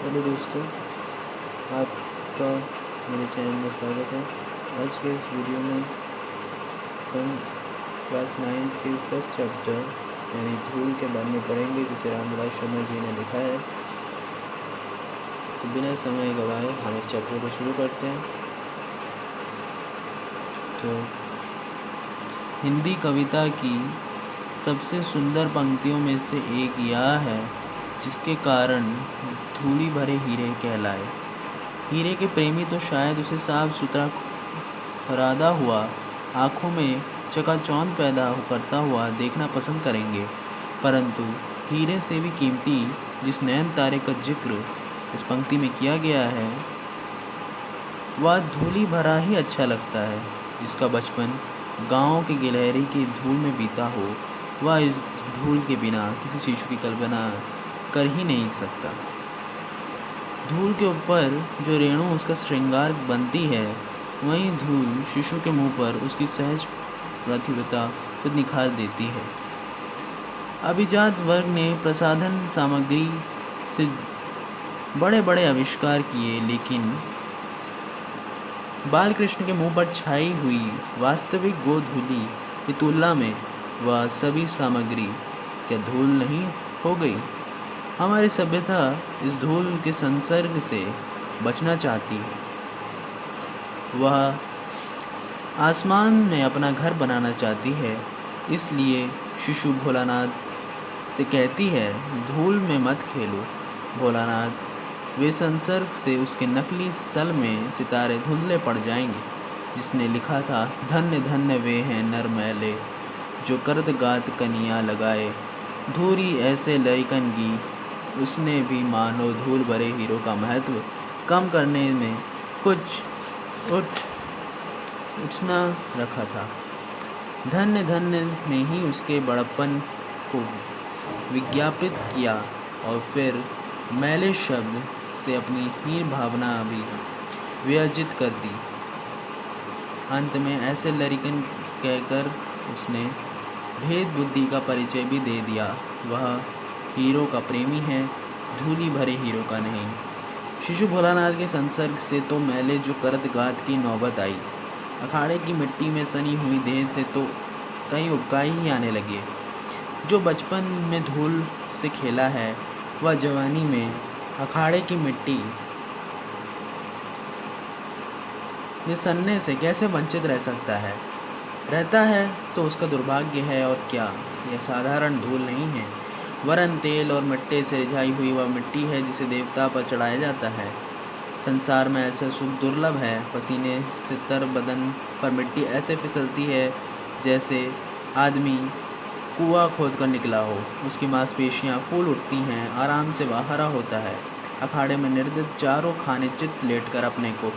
Hello दोस्तों, आपका मेरे चैनल में स्वागत है। आज के इस वीडियो में हम क्लास 9th के फर्स्ट चैप्टर यानी धूल के बारे में पढ़ेंगे, जिसे रामविलास शर्मा जी ने लिखा है। तो बिना समय गवाए हम इस चैप्टर को शुरू करते हैं। तो हिंदी कविता की सबसे सुंदर पंक्तियों में से एक यह है, जिसके कारण धूली भरे हीरे कहलाए। हीरे के प्रेमी तो शायद उसे साफ सुथरा खरादा हुआ आँखों में चकाचौंध पैदा करता हुआ देखना पसंद करेंगे, परंतु हीरे से भी कीमती जिस नैन तारे का जिक्र इस पंक्ति में किया गया है, वह धूली भरा ही अच्छा लगता है। जिसका बचपन गाँव के गिलहरी की धूल में बीता हो, वह इस धूल के बिना किसी शिशु की कल्पना कर ही नहीं सकता। धूल के ऊपर जो रेणु उसका श्रृंगार बनती है, वहीं धूल शिशु के मुंह पर उसकी सहज प्रतिभा को निखार देती है। अभिजात वर्ग ने प्रसाधन सामग्री से बड़े बड़े आविष्कार किए, लेकिन बालकृष्ण के मुंह पर छाई हुई वास्तविक गोधूली की तुलना में वह सभी सामग्री क्या धूल नहीं हो गई। हमारी सभ्यता इस धूल के संसर्ग से बचना चाहती है। वह आसमान में अपना घर बनाना चाहती है, इसलिए शिशु भोलानाथ से कहती है, धूल में मत खेलो भोलानाथ। वे संसर्ग से उसके नकली सल में सितारे धुंधले पड़ जाएंगे, जिसने लिखा था, धन्य धन्य वे हैं नर मैले, जो करत गात कनिया लगाए। धूरी ऐसे लइकन की उसने भी मानो धूल भरे हीरो का महत्व कम करने में कुछ उठना रखा था। धन्य धन्य ने ही उसके बड़प्पन को विज्ञापित किया और फिर मैले शब्द से अपनी हीन भावना भी व्यजित कर दी। अंत में ऐसे लड़िकन कहकर उसने भेद बुद्धि का परिचय भी दे दिया। वह हीरो का प्रेमी है, धूली भरे हीरो का नहीं। शिशु भोलानाथ के संसर्ग से तो मैले जो करत गात की नौबत आई। अखाड़े की मिट्टी में सनी हुई देह से तो कई उबकाई ही आने लगे। जो बचपन में धूल से खेला है, वह जवानी में अखाड़े की मिट्टी में सनने से कैसे वंचित रह सकता है। रहता है तो उसका दुर्भाग्य है, और क्या यह साधारण धूल नहीं है, वरन तेल और मिट्टी से रिझाई हुई वह मिट्टी है जिसे देवता पर चढ़ाया जाता है। संसार में ऐसा सुख दुर्लभ है। पसीने से तर बदन पर मिट्टी ऐसे फिसलती है जैसे आदमी कुआं खोद कर निकला हो। उसकी मांसपेशियां फूल उठती हैं, आराम से वह हरा होता है। अखाड़े में निर्दित चारों खाने चित्त लेटकर अपने को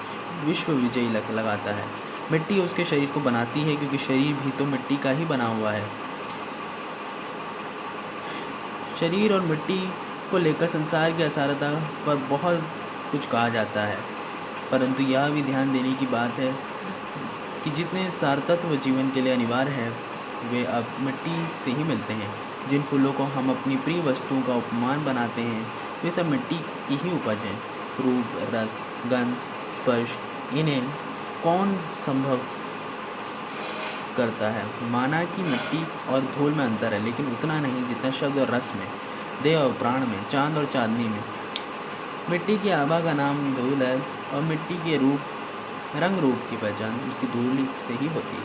विश्व विजयी लगाता है। मिट्टी उसके शरीर को बनाती है, क्योंकि शरीर भी तो मिट्टी का ही बना हुआ है। शरीर और मिट्टी को लेकर संसार की असारता पर बहुत कुछ कहा जाता है, परंतु यह भी ध्यान देने की बात है कि जितने सारतत्व जीवन के लिए अनिवार्य है, वे अब मिट्टी से ही मिलते हैं। जिन फूलों को हम अपनी प्रिय वस्तुओं का उपमान बनाते हैं, वे सब मिट्टी की ही उपज हैं। रूप, रस, गंध, स्पर्श, इन्हें कौन संभव करता है। माना कि मिट्टी और धूल में अंतर है, लेकिन उतना नहीं जितना शब्द और रस में, देह और प्राण में, चांद और चांदनी में। मिट्टी की आभा का नाम धूल है, और मिट्टी के रंग रूप की पहचान उसकी धूल से ही होती है।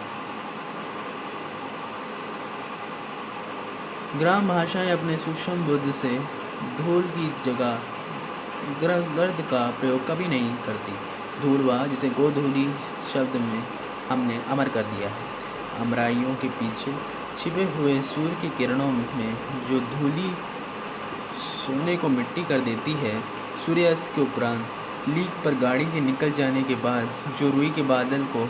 ग्राम भाषाएं अपने सूक्ष्म बुद्धि से धूल की जगह गर्द का प्रयोग कभी नहीं करती। धूलवा जिसे गोधूली शब्द में हमने अमर कर दिया है। अमराइयों के पीछे छिपे हुए सूर्य की किरणों में जो धूली सोने को मिट्टी कर देती है, सूर्यास्त के उपरांत लीक पर गाड़ी के निकल जाने के बाद जो रुई के बादल को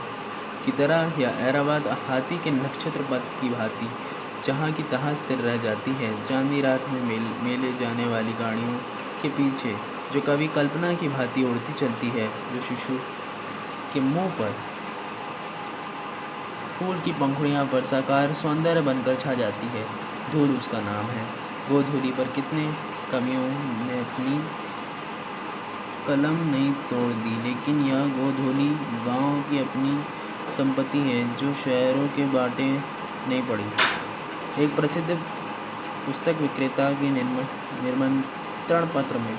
की तरह या ऐरावत हाथी के नक्षत्र पथ की भांति जहाँ की तहाँ स्थिर रह जाती है। चांदनी रात में मेले जाने वाली गाड़ियों के पीछे जो कभी कल्पना की भांति उड़ती चलती है, जो शिशु के मुंह पर फूल की पंखुड़ियाँ पर साकार सौंदर्य बनकर छा जाती है, धूल उसका नाम है। गोधूली पर कितने कवियों ने अपनी कलम नहीं तोड़ दी, लेकिन यह गोधूली गांव की अपनी संपत्ति है जो शहरों के बाटे नहीं पड़ी। एक प्रसिद्ध पुस्तक विक्रेता के निमंत्रण पत्र में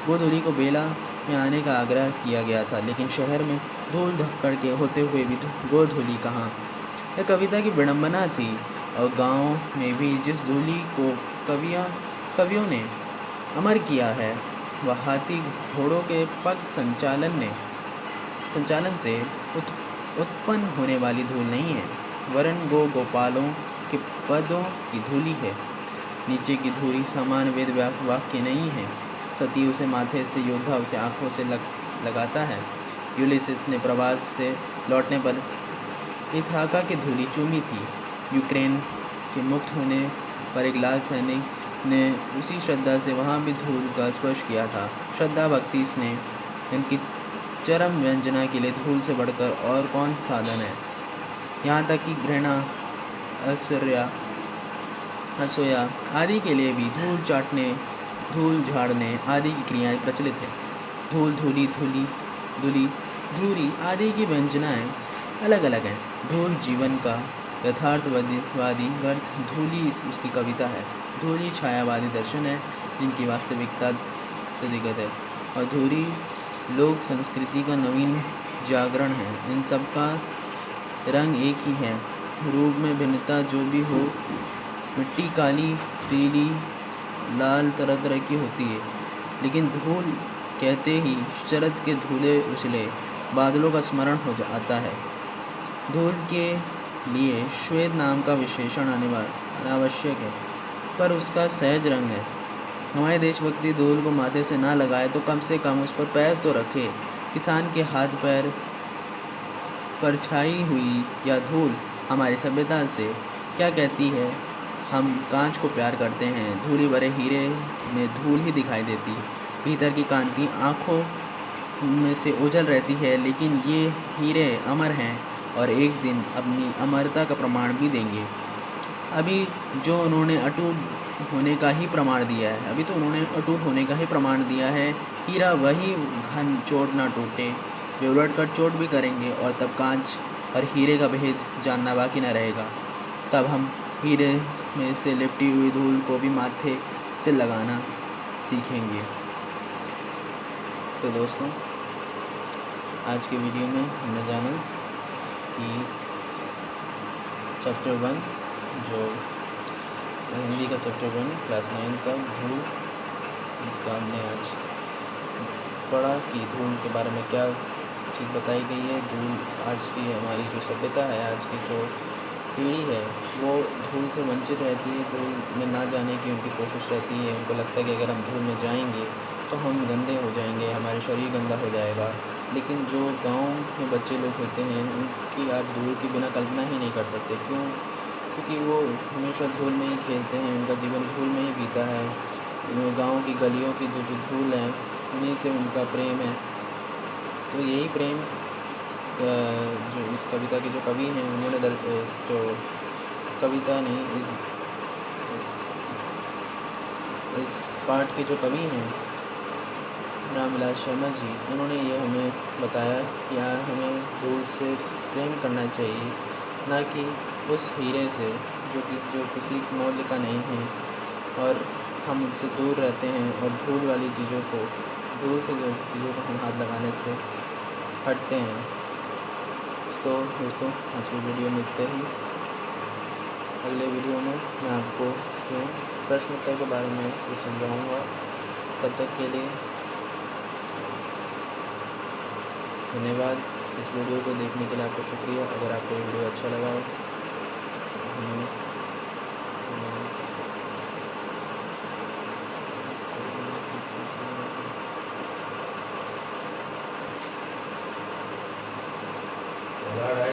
गोधूली को बेला में आने का आग्रह किया गया था, लेकिन शहर में धूल धक्कड़ के होते हुए भी गोधूली कहाँ। यह कविता की विडंबना थी, और गांव में भी जिस धूली को कवियों ने अमर किया है, वह हाथी घोड़ों के पग संचालन से उत्पन्न होने वाली धूल नहीं है, वरन गोपालों के पदों की धूली है। नीचे की धूली समान वेद वाक्य नहीं है। सती उसे माथे से, योद्धा उसे आँखों से लगाता है। यूलिसिस ने प्रवास से लौटने पर इथाका की धूली चूमी थी। यूक्रेन के मुक्त होने पर एक लाल सैनिक ने उसी श्रद्धा से वहाँ भी धूल का स्पर्श किया था। श्रद्धा भक्ति स्नेह इनकी चरम व्यंजना के लिए धूल से बढ़कर और कौन साधन है। यहाँ तक कि घृणा, असूया आदि के लिए भी धूल चाटने, धूल झाड़ने आदि की क्रियाएं प्रचलित हैं। धूल, धूली, धूरी आदि की व्यंजनाएं अलग अलग हैं। धूल जीवन का यथार्थवादी गर्थ, धूली उसकी कविता है। धूली छायावादी दर्शन है जिनकी वास्तविकता से दिगत है, और धूरी लोक संस्कृति का नवीन जागरण है। इन सब का रंग एक ही है, रूप में भिन्नता जो भी हो। मिट्टी काली, पीली, लाल तरह तरह की होती है, लेकिन धूल कहते ही शरद के धूले उछले बादलों का स्मरण हो जाता है। धूल के लिए श्वेत नाम का विशेषण अनावश्यक है, पर उसका सहज रंग है। हमारी देशभक्ति धूल को माथे से ना लगाए तो कम से कम उस पर पैर तो रखे। किसान के हाथ पैर पर छाई हुई यह धूल हमारी सभ्यता से क्या कहती है। हम कांच को प्यार करते हैं, धूली भरे हीरे में धूल ही दिखाई देती है। भीतर की कांति आँखों में से ओझल रहती है, लेकिन ये हीरे अमर हैं और एक दिन अपनी अमरता का प्रमाण भी देंगे। अभी जो उन्होंने अटूट होने का ही प्रमाण दिया है, हीरा वही घन चोट ना टूटे। वे उलट कर चोट भी करेंगे, और तब कांच और हीरे का भेद जानना बाकी न रहेगा। तब हम हीरे में से लिपटी हुई धूल को भी माथे से लगाना सीखेंगे। तो दोस्तों, आज के वीडियो में हमने जाना कि चैप्टर 1, जो हिंदी का चैप्टर 1 क्लास 9 का धूल, इसका हमने आज पढ़ा कि धूल के बारे में क्या चीज़ बताई गई है। धूल आज की हमारी जो सभ्यता है, आज की जो पीढ़ी है, वो धूल से वंचित रहती है। धूल में ना जाने की उनकी कोशिश रहती है। उनको लगता है कि अगर हम धूल में जाएंगे तो हम गंदे हो जाएंगे, हमारे शरीर गंदा हो जाएगा। लेकिन जो गांव में बच्चे लोग होते हैं, उनकी आप धूल की बिना कल्पना ही नहीं कर सकते। क्यों? क्योंकि वो हमेशा धूल में ही खेलते हैं, उनका जीवन धूल में ही बीता है। गांव की गलियों की जो धूल है, उन्हीं से उनका प्रेम है। तो यही प्रेम जो इस कविता के जो कवि हैं, उन्होंने जो कविता नहीं, इस पाठ के जो कवि हैं रामविलास शर्मा जी, उन्होंने ये हमें बताया कि हमें धूल से प्रेम करना चाहिए, ना कि उस हीरे से जो किसी मूल्य का नहीं है, और हम उनसे दूर रहते हैं और धूल वाली चीज़ों को, धूल से जो चीज़ों को हम हाथ लगाने से हटते हैं। तो दोस्तों, आज की वीडियो में इतना ही। अगले वीडियो में मैं आपको इसके प्रश्न उत्तर के बारे में कुछ समझाऊँगा। तब तक के लिए धन्यवाद। इस वीडियो को देखने के लिए आपका शुक्रिया। अगर आपको ये वीडियो अच्छा लगा हो